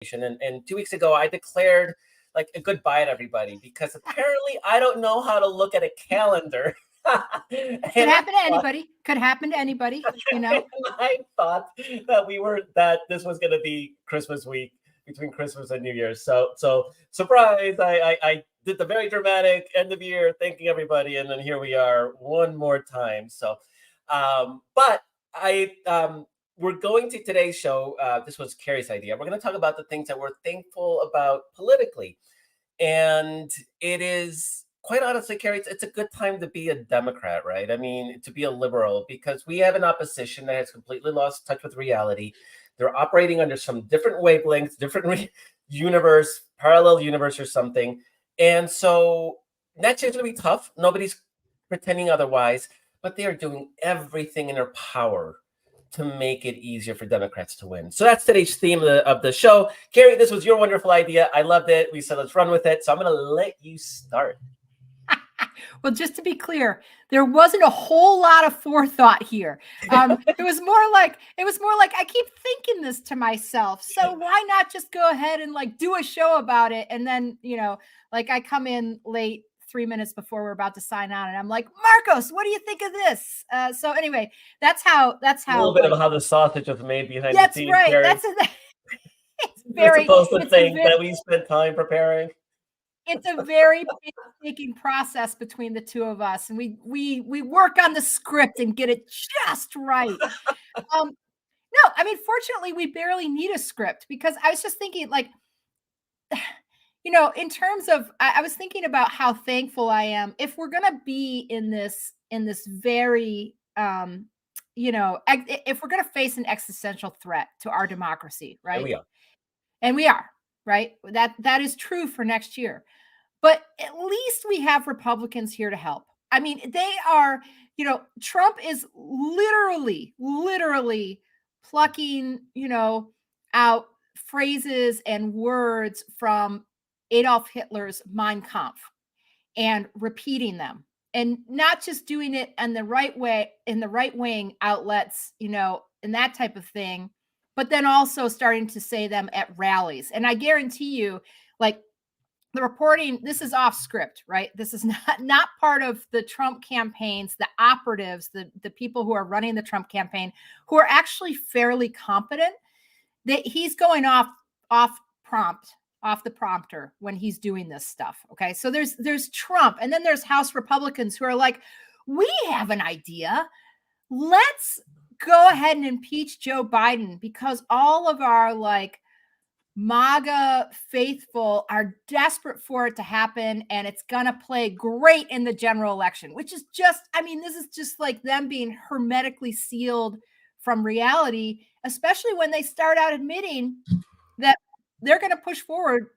And 2 weeks ago, I declared like a goodbye to everybody because apparently I don't know how to look at a calendar. Could happen to anybody. Could happen to anybody, you know. I thought that this was going to be Christmas week between Christmas and New Year's. So surprise! I did the very dramatic end of year thanking everybody, and then here we are one more time. But I we're going to today's show. This was Carrie's idea. We're going to talk about the things that we're thankful about politically. And it is quite honestly, Carrie, it's a good time to be a Democrat, right? I mean, to be a liberal, because we have an opposition that has completely lost touch with reality. They're operating under some different wavelengths, universe, parallel universe or something. And so next year's going to be tough. Nobody's pretending otherwise, but they are doing everything in their power to make it easier for Democrats to win. So that's today's theme of the show. Carrie, this was your wonderful idea. I loved it. We said, let's run with it. So I'm going to let you start. Well, just to be clear, there wasn't a whole lot of forethought here. It was more like I keep thinking this to myself. So why not just go ahead and like do a show about it? And then, like I come in late 3 minutes before we're about to sign on, and I'm like, Marcos, what do you think of this? So anyway, that's how a little bit of how the sausage was made behind the scenes. That's right. It's very. You're supposed to think that we spent time preparing. It's a very painstaking process between the two of us, and we work on the script and get it just right. No, I mean, fortunately, we barely need a script, because I was just thinking, like, in terms of, I was thinking about how thankful I am if we're going to be in this very, if we're going to face an existential threat to our democracy, right? And we are, right? That is true for next year. But at least we have Republicans here to help. I mean, they are, Trump is literally plucking, out phrases and words from Adolf Hitler's Mein Kampf and repeating them, and not just doing it in the right way, in the right wing outlets, and that type of thing, but then also starting to say them at rallies. And I guarantee you, like, the reporting, this is off script, right? This is not part of the Trump campaigns, the operatives, the people who are running the Trump campaign, who are actually fairly competent, that he's going off the prompter when he's doing this stuff. Okay. So there's Trump, and then there's House Republicans who are like, we have an idea. Let's go ahead and impeach Joe Biden, because all of our like MAGA faithful are desperate for it to happen, and it's going to play great in the general election, which is just, I mean, this is just like them being hermetically sealed from reality, especially when they start out admitting that they're going to push forward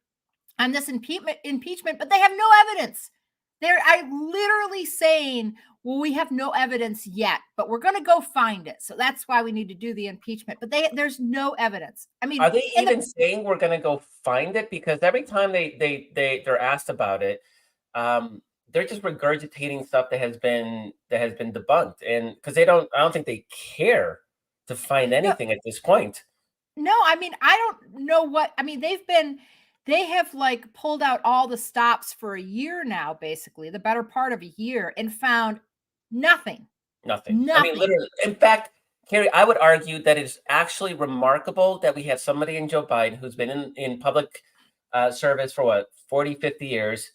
on this impeachment, but they have no evidence. They're literally saying, well, we have no evidence yet, but we're going to go find it. So that's why we need to do the impeachment. But there's no evidence. I mean, are they even saying we're going to go find it? Because every time they're asked about it, they're just regurgitating stuff that has been debunked, and because I don't think they care to find anything at this point. No, I mean, I don't know what, I mean, they have like pulled out all the stops for a year now, basically the better part of a year, and found nothing. I mean, literally. In fact, Carrie, I would argue that it's actually remarkable that we have somebody in Joe Biden who's been in public service for what, 40, 50 years,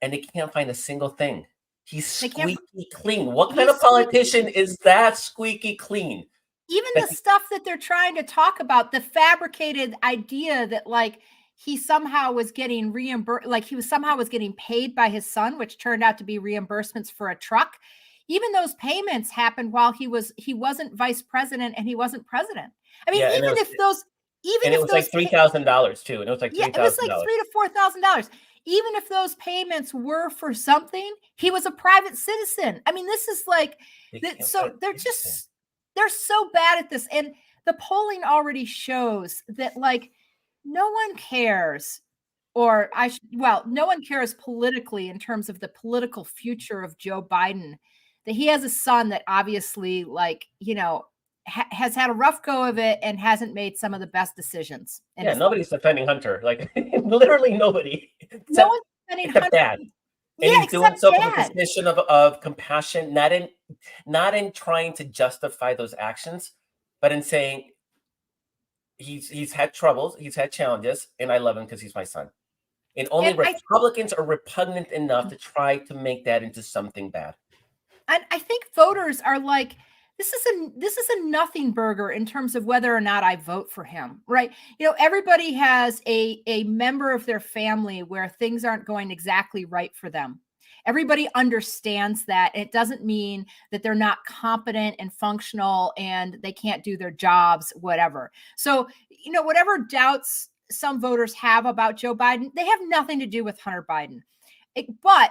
and they can't find a single thing. He's squeaky clean. What kind of politician is that squeaky clean? Even the stuff that they're trying to talk about, the fabricated idea that like he somehow was getting reimbursed, like he was somehow getting paid by his son, which turned out to be reimbursements for a truck. Even those payments happened while he wasn't vice president and he wasn't president. I mean, it was like $3,000 too. And it was like $3,000. It was like $3,000 to $4,000. Even if those payments were for something, he was a private citizen. I mean, this is like, so they're so bad at this. And the polling already shows that like no one cares, or no one cares politically in terms of the political future of Joe Biden, that he has a son that obviously, like, has had a rough go of it and hasn't made some of the best decisions. Yeah, nobody's defending Hunter. Like literally nobody, No except one's defending Hunter. Dad. And Yeah, he's doing except so from a Dad. position of compassion, not in trying to justify those actions, but in saying he's had troubles, he's had challenges, and I love him because he's my son. And only And Republicans are repugnant enough to try to make that into something bad. I think voters are like, this is a nothing burger in terms of whether or not I vote for him, right? Everybody has a member of their family where things aren't going exactly right for them. Everybody understands that. It doesn't mean that they're not competent and functional and they can't do their jobs, whatever. So, whatever doubts some voters have about Joe Biden, they have nothing to do with Hunter Biden. But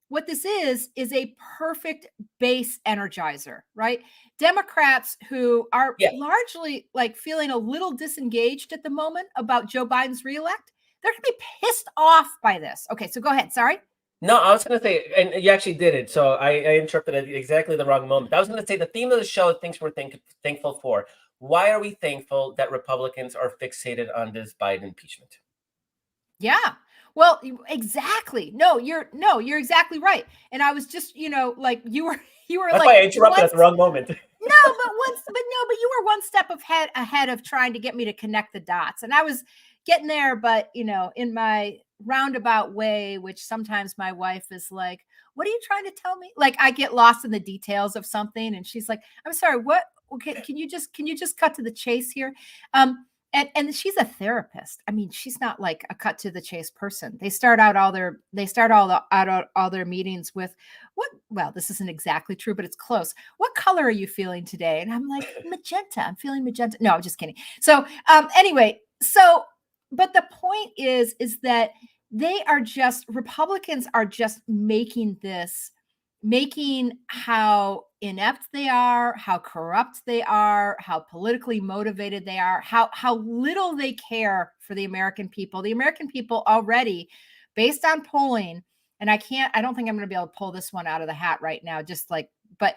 what this is a perfect base energizer, right? Democrats who are largely like feeling a little disengaged at the moment about Joe Biden's reelect, they're going to be pissed off by this. Okay, so go ahead. Sorry. No, I was going to say, and you actually did it. So I interpreted exactly the wrong moment. I was going to say the theme of the show, things we're thankful for. Why are we thankful that Republicans are fixated on this Biden impeachment? Yeah. Well, exactly. No, you're exactly right. And I was just, like you were That's like, why I interrupted at the wrong moment. but you were one step ahead of trying to get me to connect the dots. And I was getting there, but in my roundabout way, which sometimes my wife is like, what are you trying to tell me? Like I get lost in the details of something and she's like, I'm sorry, what? Okay, can you just cut to the chase here? And she's a therapist. I mean, she's not like a cut to the chase person. They start all their meetings with what? Well, this isn't exactly true, but it's close. What color are you feeling today? And I'm like, magenta. I'm feeling magenta. No, I'm just kidding. So anyway, but the point is that Republicans are just making how inept they are, how corrupt they are, how politically motivated they are, how little they care for the American people. The American people already, based on polling, and I don't think I'm going to be able to pull this one out of the hat right now, but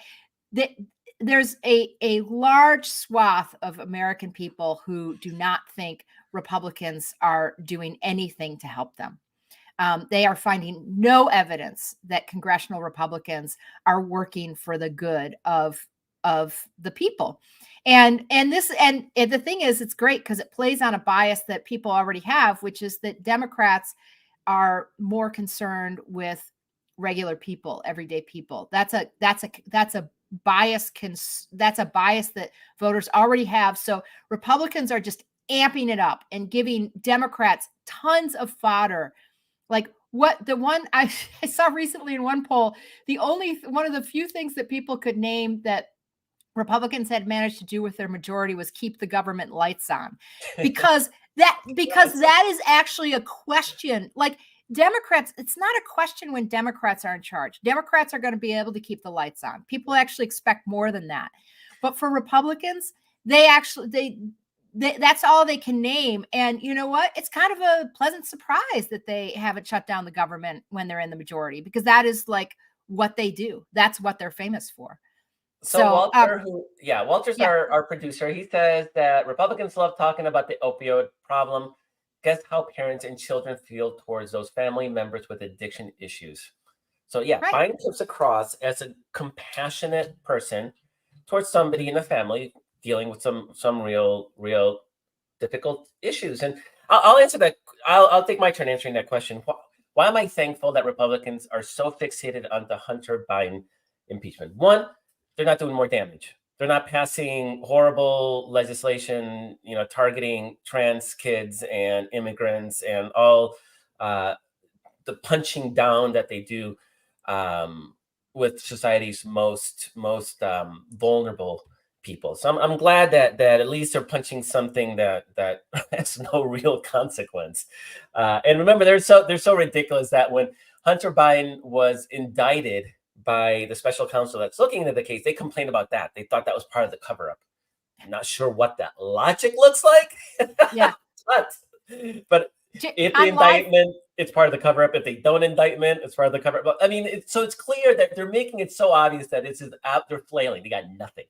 there's a large swath of American people who do not think Republicans are doing anything to help them. They are finding no evidence that congressional Republicans are working for the good of the people. And the thing is, it's great because it plays on a bias that people already have, which is that Democrats are more concerned with regular people, everyday people. That's a bias. That's a bias that voters already have. So Republicans are just amping it up and giving Democrats tons of fodder. Like what the one I saw recently in one poll, one of the few things that people could name that Republicans had managed to do with their majority was keep the government lights on, because that is actually a question. Like Democrats, it's not a question when Democrats are in charge. Democrats are going to be able to keep the lights on. People actually expect more than that. But for Republicans, that's all they can name. And you know what? It's kind of a pleasant surprise that they haven't shut down the government when they're in the majority, because that is like what they do. That's what they're famous for. So Walter's our producer. He says that Republicans love talking about the opioid problem. Guess how parents and children feel towards those family members with addiction issues. So Biden comes across as a compassionate person towards somebody in the family dealing with some real difficult issues. And I'll answer that. I'll take my turn answering that question. Why am I thankful that Republicans are so fixated on the Hunter Biden impeachment? One, they're not doing more damage. They're not passing horrible legislation, targeting trans kids and immigrants and all the punching down that they do with society's most vulnerable people. So I'm glad that at least they're punching something that has no real consequence. And remember, they're so ridiculous that when Hunter Biden was indicted by the special counsel that's looking into the case, they complained about that. They thought that was part of the cover-up. I'm not sure what that logic looks like. Yeah. but if the indictment, it's part of the cover-up. If they don't indictment, it's part of the cover-up. I mean, so it's clear that they're making it so obvious that they're flailing. They got nothing.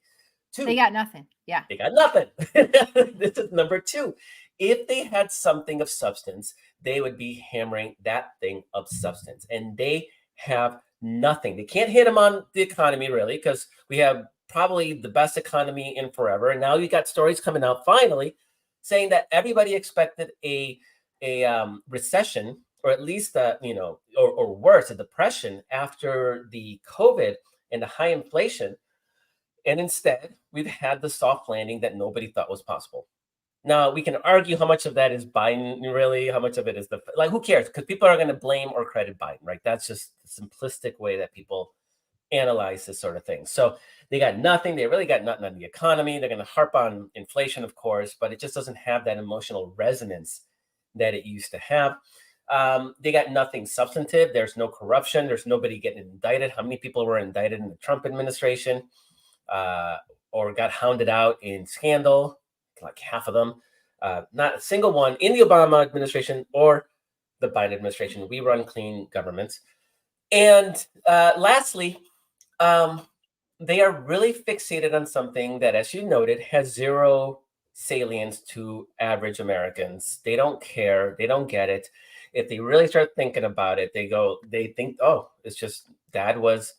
They got nothing. Yeah. They got nothing. This is number two. If they had something of substance, they would be hammering that thing of substance. And they have nothing. They can't hit them on the economy, really, because we have probably the best economy in forever. And now you got stories coming out finally saying that everybody expected a recession, or at least or worse, a depression after the COVID and the high inflation. And instead, we've had the soft landing that nobody thought was possible. Now, we can argue how much of that is Biden, really, how much of it is who cares? Because people are going to blame or credit Biden, right? That's just the simplistic way that people analyze this sort of thing. So they got nothing. They really got nothing on the economy. They're going to harp on inflation, of course, but it just doesn't have that emotional resonance that it used to have. They got nothing substantive. There's no corruption. There's nobody getting indicted. How many people were indicted in the Trump administration? Or got hounded out in scandal, like half of them. Not a single one in the Obama administration or the Biden administration. We run clean governments. And lastly, they are really fixated on something that, as you noted, has zero salience to average Americans. They don't care. They don't get it. If they really start thinking about it, they think, oh, it's just dad was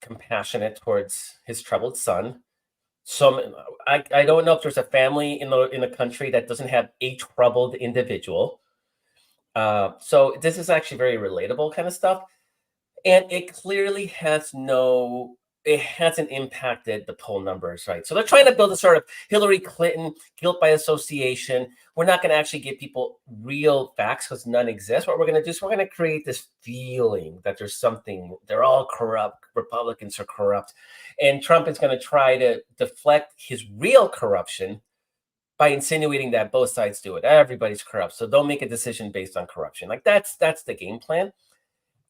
compassionate towards his troubled son. I don't know if there's a family in the country that doesn't have a troubled individual. So this is actually very relatable kind of stuff, and it clearly it hasn't impacted the poll numbers, right? So they're trying to build a sort of Hillary Clinton guilt by association. We're not going to actually give people real facts because none exist. What we're going to do is we're going to create this feeling that there's something, they're all corrupt, Republicans are corrupt. And Trump is going to try to deflect his real corruption by insinuating that both sides do it. Everybody's corrupt, so don't make a decision based on corruption. Like that's the game plan.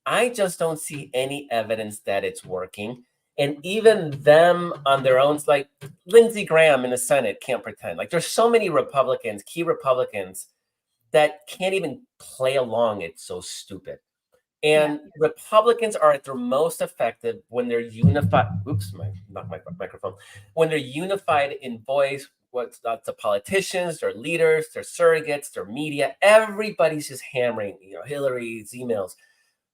I just don't see any evidence that it's working. And even them on their own, like Lindsey Graham in the Senate can't pretend. Like there's so many Republicans, key Republicans, that can't even play along. It's so stupid. And Republicans are at their most effective when they're unified. Oops, not my microphone. When they're unified in voice, what's not the politicians, their leaders, their surrogates, their media. Everybody's just hammering, Hillary's emails.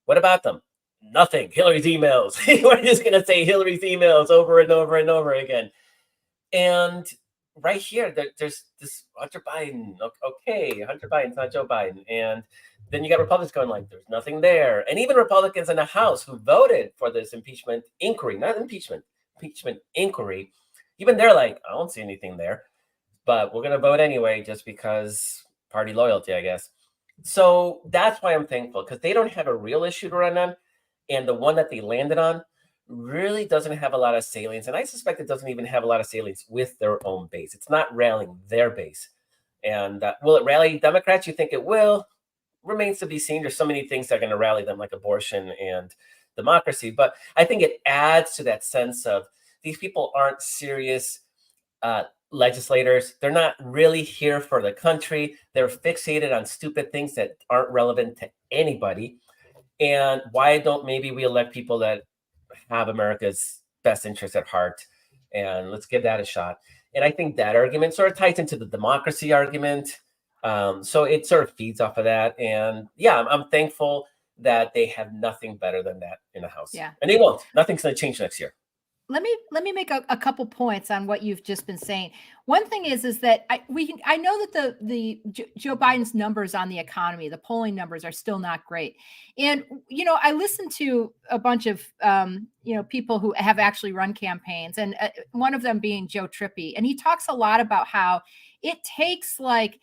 What about them? Nothing. Hillary's emails. We're just going to say Hillary's emails over and over and over again. And right here, there's this Hunter Biden. Okay, Hunter Biden's not Joe Biden. And then you got Republicans going like, there's nothing there. And even Republicans in the House who voted for this impeachment inquiry, not impeachment inquiry, even they're like, I don't see anything there. But we're going to vote anyway just because party loyalty, I guess. So that's why I'm thankful, because they don't have a real issue to run on. And the one that they landed on really doesn't have a lot of salience. And I suspect it doesn't even have a lot of salience with their own base. It's not rallying their base. And will it rally Democrats? You think it will? Remains to be seen. There's so many things that are going to rally them, like abortion and democracy. But I think it adds to that sense of these people aren't serious legislators. They're not really here for the country. They're fixated on stupid things that aren't relevant to anybody. And why don't maybe we elect people that have America's best interest at heart? And let's give that a shot. And I think that argument sort of ties into the democracy argument. So it sort of feeds off of that. And yeah, I'm thankful that they have nothing better than that in the House. Yeah. And they won't. Nothing's going to change next year. Let me make a couple points on what you've just been saying. One thing is that I know that the Joe Biden's numbers on the economy, the polling numbers are still not great. And I listened to a bunch of people who have actually run campaigns, and one of them being Joe Trippi, and he talks a lot about how it takes at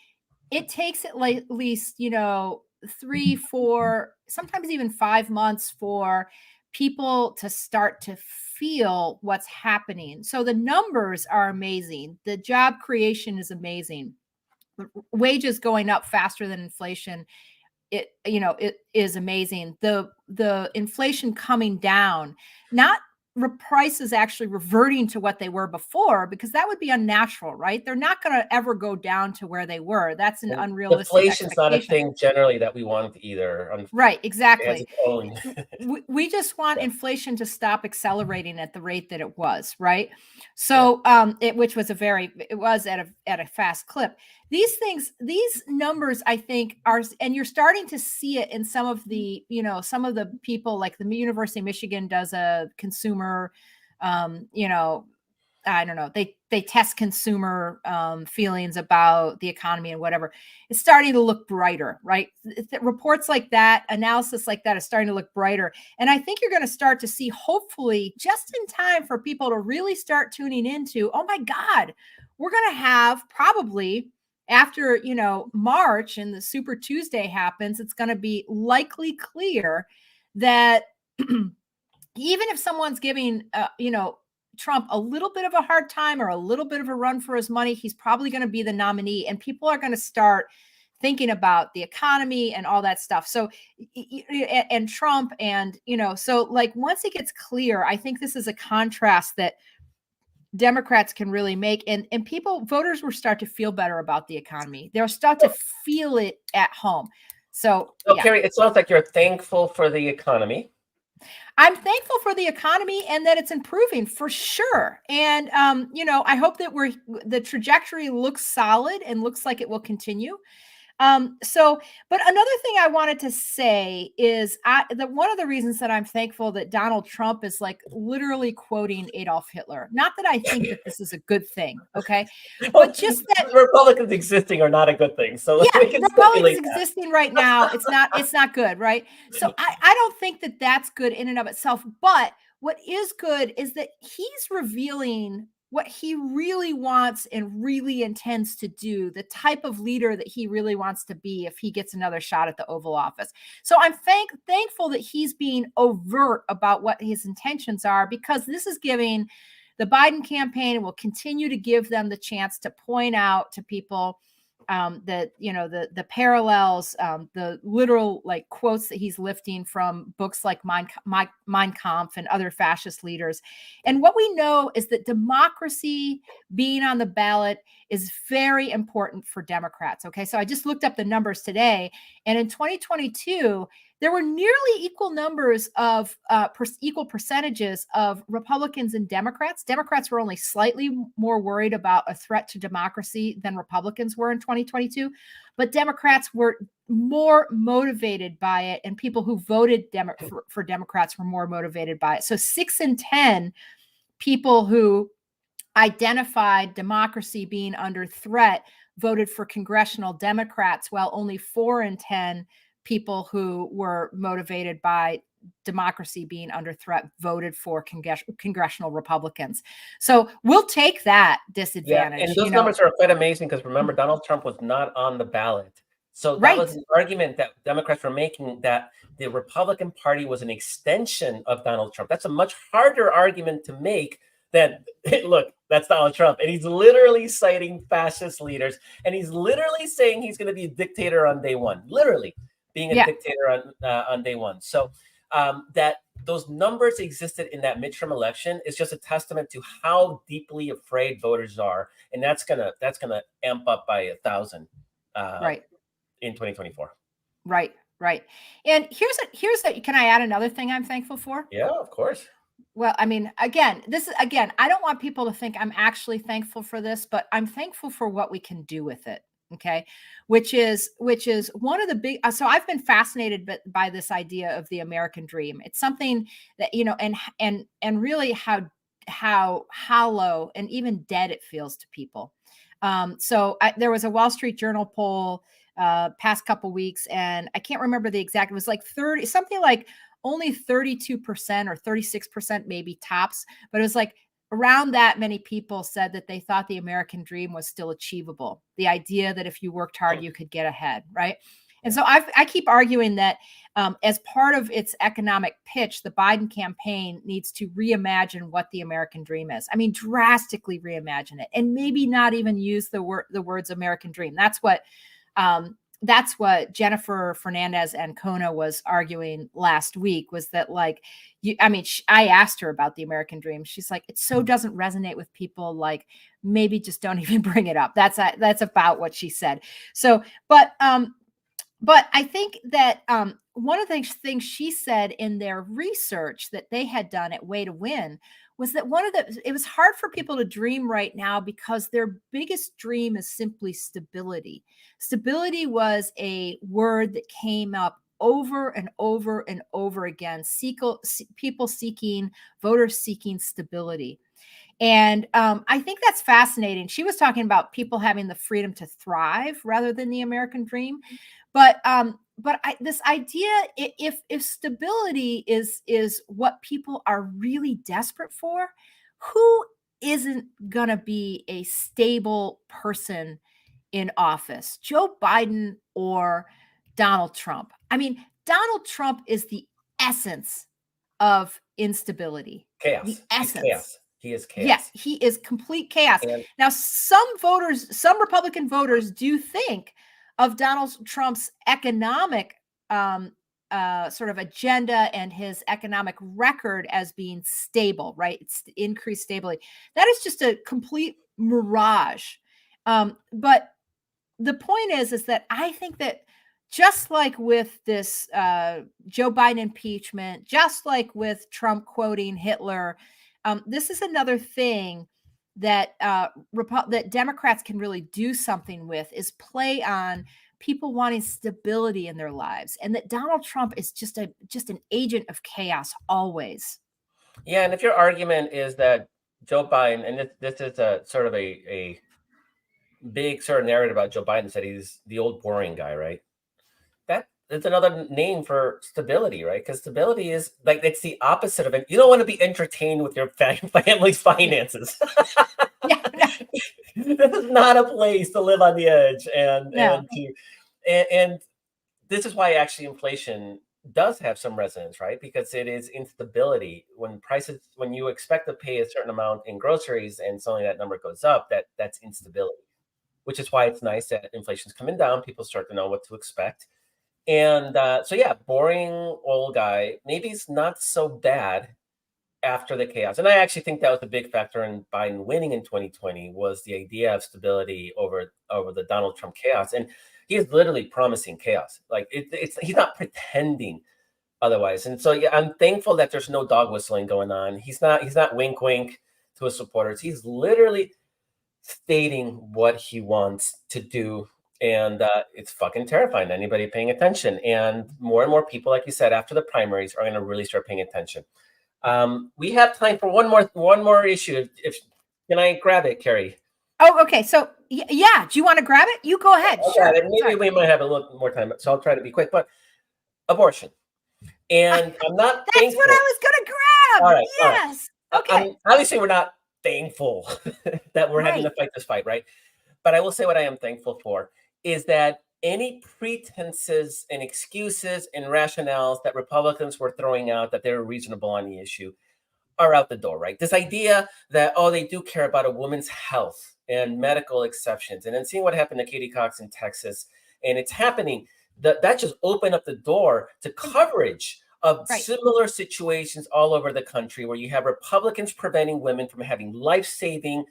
least 3, 4, sometimes even 5 months for people to start to feel what's happening. So the numbers are amazing. The job creation is amazing. Wages going up faster than inflation. It is amazing. The inflation coming down, not prices actually reverting to what they were before, because that would be unnatural, right? They're not going to ever go down to where they were. That's an unrealistic Deflation's not a expectation. thing generally that we want either. Right, It has exactly. its own. We just want Yeah. inflation to stop accelerating at the rate that it was, right? So, which was it was at a fast clip. These numbers, I think, are, and you're starting to see it in some of the people, like the University of Michigan does a consumer, I don't know. They test consumer feelings about the economy and whatever. It's starting to look brighter, right? Reports like that, analysis like that is starting to look brighter. And I think you're going to start to see, hopefully, just in time for people to really start tuning into, oh my God, we're going to have probably after, March and the Super Tuesday happens, it's going to be likely clear that even if someone's giving, Trump a little bit of a hard time or a little bit of a run for his money, he's probably going to be the nominee, and people are going to start thinking about the economy and all that stuff. So, and Trump, and, so like once it gets clear, I think this is a contrast that Democrats can really make, and voters will start to feel better about the economy. They'll start to feel it at home. So, Carrie, it sounds like you're thankful for the economy. I'm thankful for the economy and that it's improving for sure. And, I hope that the trajectory looks solid and looks like it will continue. But another thing I wanted to say is one of the reasons that I'm thankful that Donald Trump is like literally quoting Adolf Hitler. Not that I think that this is a good thing, okay? But just that Republicans existing are not a good thing. So yeah, we can Republicans existing right now, it's not good, right? So I don't think that that's good in and of itself. But what is good is that he's revealing what he really wants and really intends to do, the type of leader that he really wants to be if he gets another shot at the Oval Office. So I'm thankful that he's being overt about what his intentions are, because this is giving the Biden campaign, and will continue to give them the chance to point out to people that, the parallels, the literal like quotes that he's lifting from books like Mein Kampf and other fascist leaders. And what we know is that democracy being on the ballot is very important for Democrats. Okay. So I just looked up the numbers today, and in 2022, there were nearly equal numbers of equal percentages of Republicans and Democrats. Democrats were only slightly more worried about a threat to democracy than Republicans were in 2022, but Democrats were more motivated by it, and people who voted for Democrats were more motivated by it. So 6 in 10 people who identified democracy being under threat voted for congressional Democrats, while only 4 in 10 people who were motivated by democracy being under threat voted for congressional Republicans. So we'll take that disadvantage. Yeah, and those numbers are quite amazing, because remember, Donald Trump was not on the ballot. So that was an argument that Democrats were making, that the Republican Party was an extension of Donald Trump. That's a much harder argument to make than, look, that's Donald Trump. And he's literally citing fascist leaders. And he's literally saying he's going to be a dictator on day one. Literally being a dictator on day one. So that those numbers existed in that midterm election is just a testament to how deeply afraid voters are. And that's gonna amp up by 1,000 in 2024. Right. And here's can I add another thing I'm thankful for? Yeah, of course. Well, I mean, I don't want people to think I'm actually thankful for this, but I'm thankful for what we can do with it. Okay. Which is one of the big, so I've been fascinated by this idea of the American dream. It's something that, and really how hollow and even dead it feels to people. There was a Wall Street Journal poll past couple weeks, and I can't remember the exact, it was like 30, something like only 32% or 36% maybe tops, but it was like around that many people said that they thought the American dream was still achievable. The idea that if you worked hard, you could get ahead, right? And so I keep arguing that as part of its economic pitch, the Biden campaign needs to reimagine what the American dream is. I mean, drastically reimagine it, and maybe not even use the words American dream. That's what that's what Jennifer Fernandez Ancona was arguing last week, was that like, I asked her about the American dream. She's like, it so doesn't resonate with people, like maybe just don't even bring it up. That's about what she said. So, but I think that one of the things she said in their research that they had done at Way to Win was that it was hard for people to dream right now because their biggest dream is simply stability. Stability was a word that came up over and over and over again. People seeking, voters seeking stability. And I think that's fascinating. She was talking about people having the freedom to thrive rather than the American dream. But this idea, if stability is what people are really desperate for, who isn't gonna be a stable person in office? Joe Biden or Donald Trump? I mean, Donald Trump is the essence of instability. Chaos. The essence. Chaos. He is chaos. Yes, he is complete chaos. And now, some Republican voters do think of Donald Trump's economic sort of agenda and his economic record as being stable, right? It's increased stability. That is just a complete mirage. But the point is that I think that just like with this Joe Biden impeachment, just like with Trump quoting Hitler, this is another thing that that Democrats can really do something with, is play on people wanting stability in their lives, and that Donald Trump is just an agent of chaos always. Yeah, and if your argument is that Joe Biden, and this is a sort of a big sort of narrative about Joe Biden, said he's the old boring guy, right? It's another name for stability, right? Because stability is like, it's the opposite of it. You don't want to be entertained with your family's finances. Yeah. This is not a place to live on the edge, and this is why actually inflation does have some resonance, right? Because it is instability. When you expect to pay a certain amount in groceries and suddenly that number goes up, that's instability. Which is why it's nice that inflation's coming down. People start to know what to expect. And so, yeah, boring old guy, maybe it's not so bad after the chaos. And I actually think that was a big factor in Biden winning in 2020, was the idea of stability over the Donald Trump chaos. And he is literally promising chaos. Like he's not pretending otherwise. And so, yeah, I'm thankful that there's no dog whistling going on. He's not wink wink to his supporters. He's literally stating what he wants to do. And it's fucking terrifying to anybody paying attention. And more people, like you said, after the primaries are going to really start paying attention. We have time for one more issue. Can I grab it, Carrie? Oh, okay. So yeah, do you want to grab it? You go ahead. Sure. Maybe we might have a little more time, so I'll try to be quick. But abortion, and I'm not. That's thankful. What I was going to grab. All right. Yes. All right. Okay. Obviously, we're not thankful that we're having to fight this fight, right? But I will say what I am thankful for is that any pretenses and excuses and rationales that Republicans were throwing out that they're reasonable on the issue are out the door, right? This idea that, they do care about a woman's health and medical exceptions. And then seeing what happened to Katie Cox in Texas, and it's happening, that just opened up the door to coverage of similar situations all over the country, where you have Republicans preventing women from having life-saving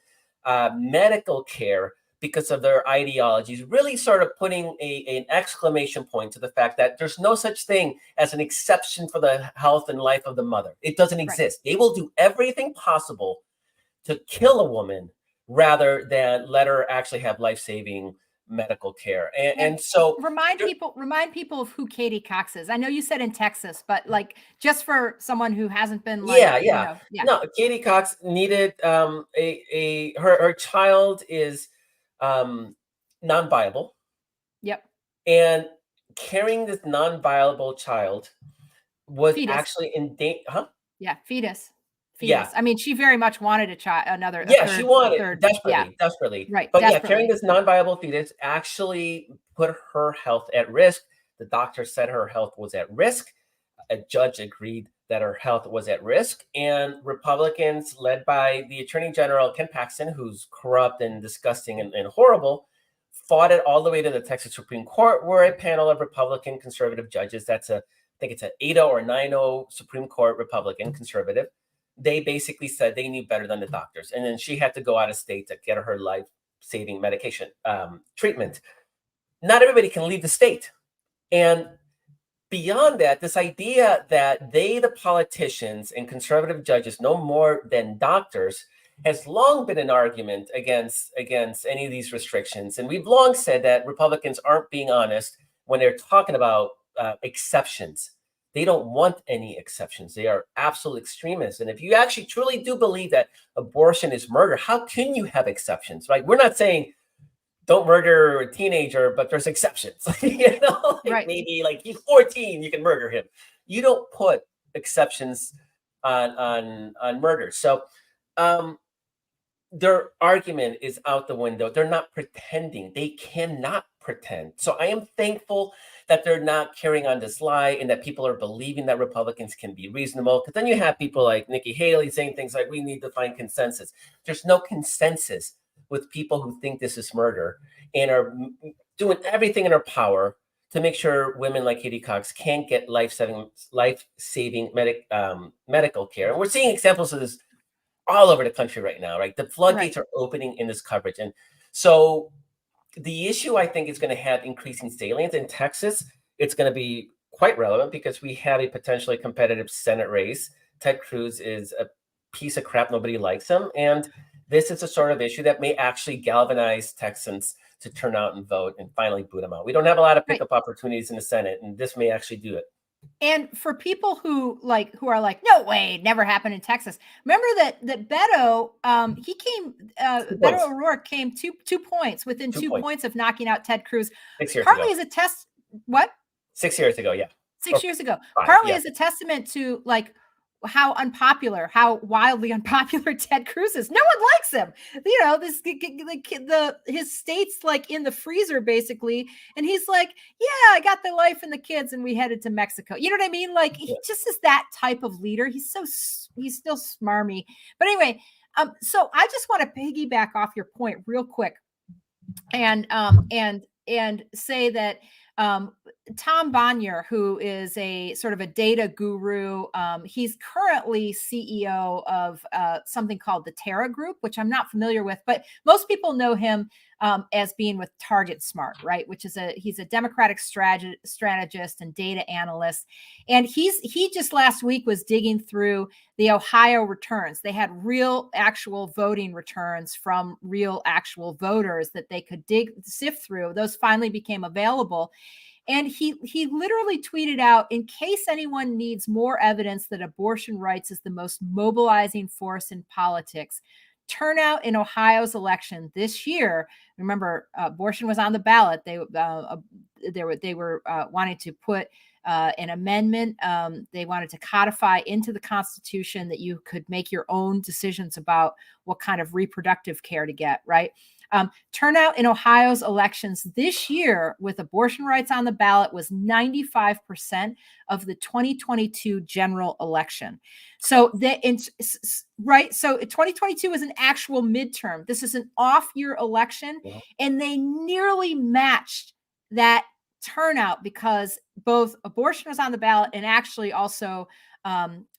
medical care because of their ideologies, really sort of putting an exclamation point to the fact that there's no such thing as an exception for the health and life of the mother. It doesn't exist. They will do everything possible to kill a woman rather than let her actually have life-saving medical care. And so remind people of who Katie Cox is. I know you said in Texas, but like, just for someone who hasn't been No, Katie Cox needed her child is non-viable. Yep. And carrying this non-viable child was actually in danger. Yeah, fetus. Yeah. I mean, she very much wanted a child, another. She wanted desperately. Right. But carrying this non-viable fetus actually put her health at risk. The doctor said her health was at risk. A judge agreed that her health was at risk, and Republicans, led by the Attorney General Ken Paxton, who's corrupt and disgusting and horrible, fought it all the way to the Texas Supreme Court, where a panel of Republican conservative judges, I think it's an 8-0 or 9-0 Supreme Court Republican conservative, they basically said they knew better than the doctors. And then she had to go out of state to get her life-saving medication treatment. Not everybody can leave the state. And beyond that, this idea that they, the politicians and conservative judges, know more than doctors has long been an argument against any of these restrictions. And we've long said that Republicans aren't being honest when they're talking about exceptions. They don't want any exceptions. They are absolute extremists. And if you actually truly do believe that abortion is murder, how can you have exceptions, right? We're not saying don't murder a teenager, but there's exceptions. Right. Maybe like he's 14, you can murder him. You don't put exceptions on murder. So their argument is out the window. They're not pretending. They cannot pretend. So I am thankful that they're not carrying on this lie and that people are believing that Republicans can be reasonable. Because then you have people like Nikki Haley saying things like, we need to find consensus. There's no consensus with people who think this is murder and are doing everything in their power to make sure women like Katie Cox can't get life-saving medical care. And we're seeing examples of this all over the country right now, right? The floodgates are opening in this coverage. And so the issue, I think, is going to have increasing salience. In Texas, it's going to be quite relevant because we have a potentially competitive Senate race. Ted Cruz is a piece of crap. Nobody likes him. And this is a sort of issue that may actually galvanize Texans to turn out and vote and finally boot him out. We don't have a lot of pickup opportunities in the Senate, and this may actually do it. And for people who are like, no way, never happened in Texas. Remember that Beto, he came, Beto O'Rourke came 2 points within 2 points of knocking out Ted Cruz. 6 years partly ago. as a test. What? 6 years ago, yeah. 6 years ago. Partly as a testament to like how wildly unpopular Ted Cruz is. No one likes him. You know, his state's like in the freezer basically, and he's like, yeah, I got the wife and the kids, and we headed to Mexico. You know what I mean? Like he just is that type of leader. He's still smarmy. But anyway, so I just want to piggyback off your point real quick, and say that Tom Bonnier, who is a sort of a data guru, he's currently CEO of something called the Terra Group, which I'm not familiar with, but most people know him as being with Target Smart, right? Which is he's a Democratic strategist and data analyst. And he just last week was digging through the Ohio returns. They had real actual voting returns from real actual voters that they could sift through. Those finally became available. And he literally tweeted out, in case anyone needs more evidence that abortion rights is the most mobilizing force in politics, turnout in Ohio's election this year. Remember, abortion was on the ballot. They were wanting to put an amendment. They wanted to codify into the Constitution that you could make your own decisions about what kind of reproductive care to get, right? Turnout in Ohio's elections this year with abortion rights on the ballot was 95% of the 2022 general election. So So 2022 is an actual midterm. This is an off-year election, and they nearly matched that turnout because both abortion was on the ballot and actually also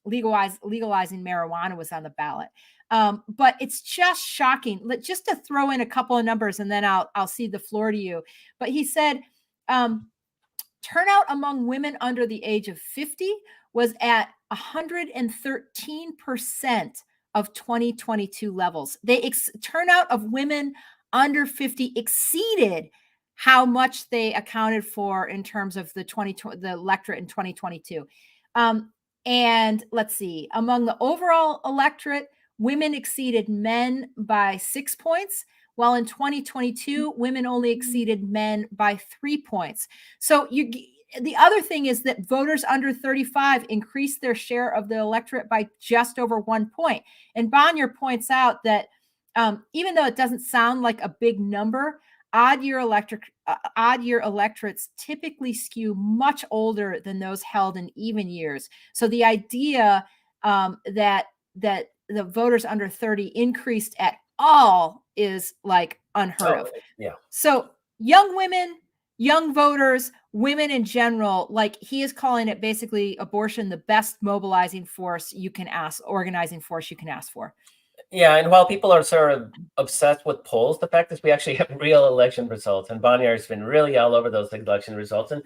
legalizing marijuana was on the ballot. But it's just shocking. Just to throw in a couple of numbers, and then I'll cede the floor to you. But he said, turnout among women under the age of 50 was at 113% of 2022 levels. Turnout of women under 50 exceeded how much they accounted for in terms of the electorate in 2022. And let's see, among the overall electorate, women exceeded men by 6 points, while in 2022, women only exceeded men by 3 points. So the other thing is that voters under 35 increased their share of the electorate by just over 1 point. And Bonnier points out that even though it doesn't sound like a big number, odd year electorates typically skew much older than those held in even years. So the idea that the voters under 30 increased at all is like unheard of. Yeah. So young women, young voters, women in general, like he is calling it basically abortion the best mobilizing force you can ask, organizing force you can ask for. Yeah, and while people are sort of obsessed with polls, the fact is we actually have real election results, and Bonier's been really all over those election results. And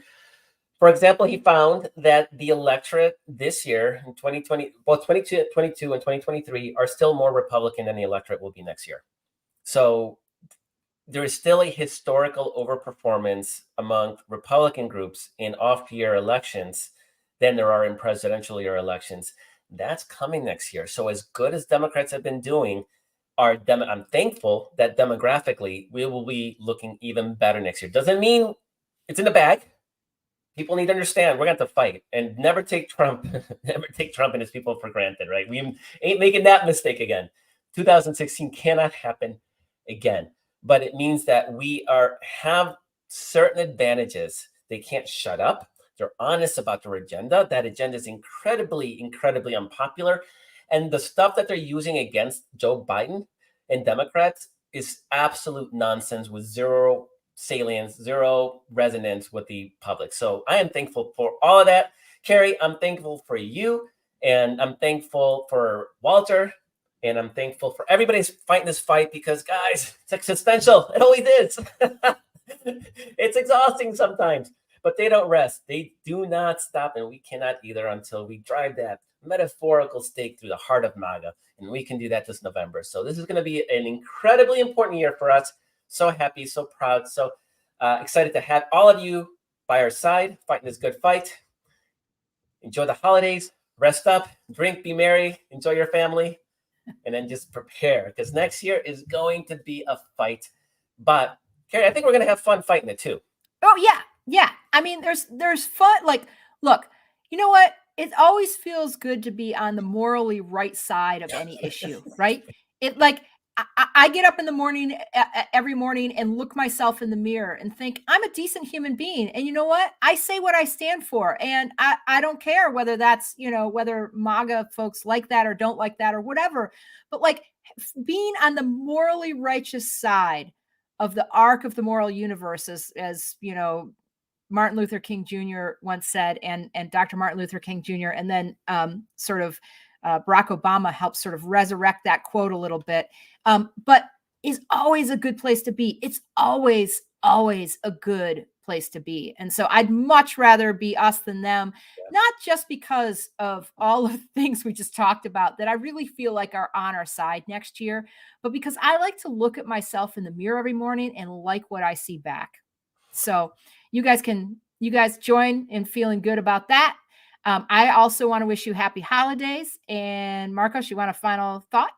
for example, he found that the electorate this year in 2020, both 2022 and 2023 are still more Republican than the electorate will be next year. So there is still a historical overperformance among Republican groups in off-year elections than there are in presidential year elections. That's coming next year. So as good as Democrats have been doing, I'm thankful that demographically we will be looking even better next year. Doesn't mean it's in the bag. People need to understand we're going to have to fight and never take Trump and his people for granted, right? We ain't making that mistake again. 2016 cannot happen again. But it means that we have certain advantages. They can't shut up. They're honest about their agenda. That agenda is incredibly, incredibly unpopular. And the stuff that they're using against Joe Biden and Democrats is absolute nonsense with zero salience, zero resonance with the public. So I am thankful for all of that. Carrie, I'm thankful for you. And I'm thankful for Walter. And I'm thankful for everybody's fighting this fight because, guys, it's existential. It always is. It's exhausting sometimes, but they don't rest. They do not stop, and we cannot either until we drive that metaphorical stake through the heart of MAGA. And we can do that this November. So this is going to be an incredibly important year for us. So happy, so proud, so excited to have all of you by our side, fighting this good fight. Enjoy the holidays, rest up, drink, be merry, enjoy your family. And then just prepare because next year is going to be a fight. But Carrie, I think we're going to have fun fighting it too. Oh yeah, yeah. I mean, there's fun. Like, look, you know what? It always feels good to be on the morally right side of any issue, right? It like I get up in the morning every morning and look myself in the mirror and think I'm a decent human being. And you know what? I say what I stand for. And I don't care whether that's, whether MAGA folks like that or don't like that or whatever. But like being on the morally righteous side of the arc of the moral universe, as Martin Luther King Jr. once said, and Dr. Martin Luther King Jr. And then Barack Obama helped sort of resurrect that quote a little bit. But is always a good place to be. It's always, always a good place to be. And so I'd much rather be us than them, not just because of all of the things we just talked about that I really feel like are on our side next year, but because I like to look at myself in the mirror every morning and like what I see back. So you guys join in feeling good about that. I also want to wish you happy holidays. And Marcos, you want a final thought?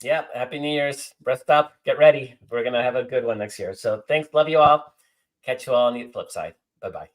Yeah, happy New Year's. Rest up, get ready. We're going to have a good one next year. So thanks. Love you all. Catch you all on the flip side. Bye-bye.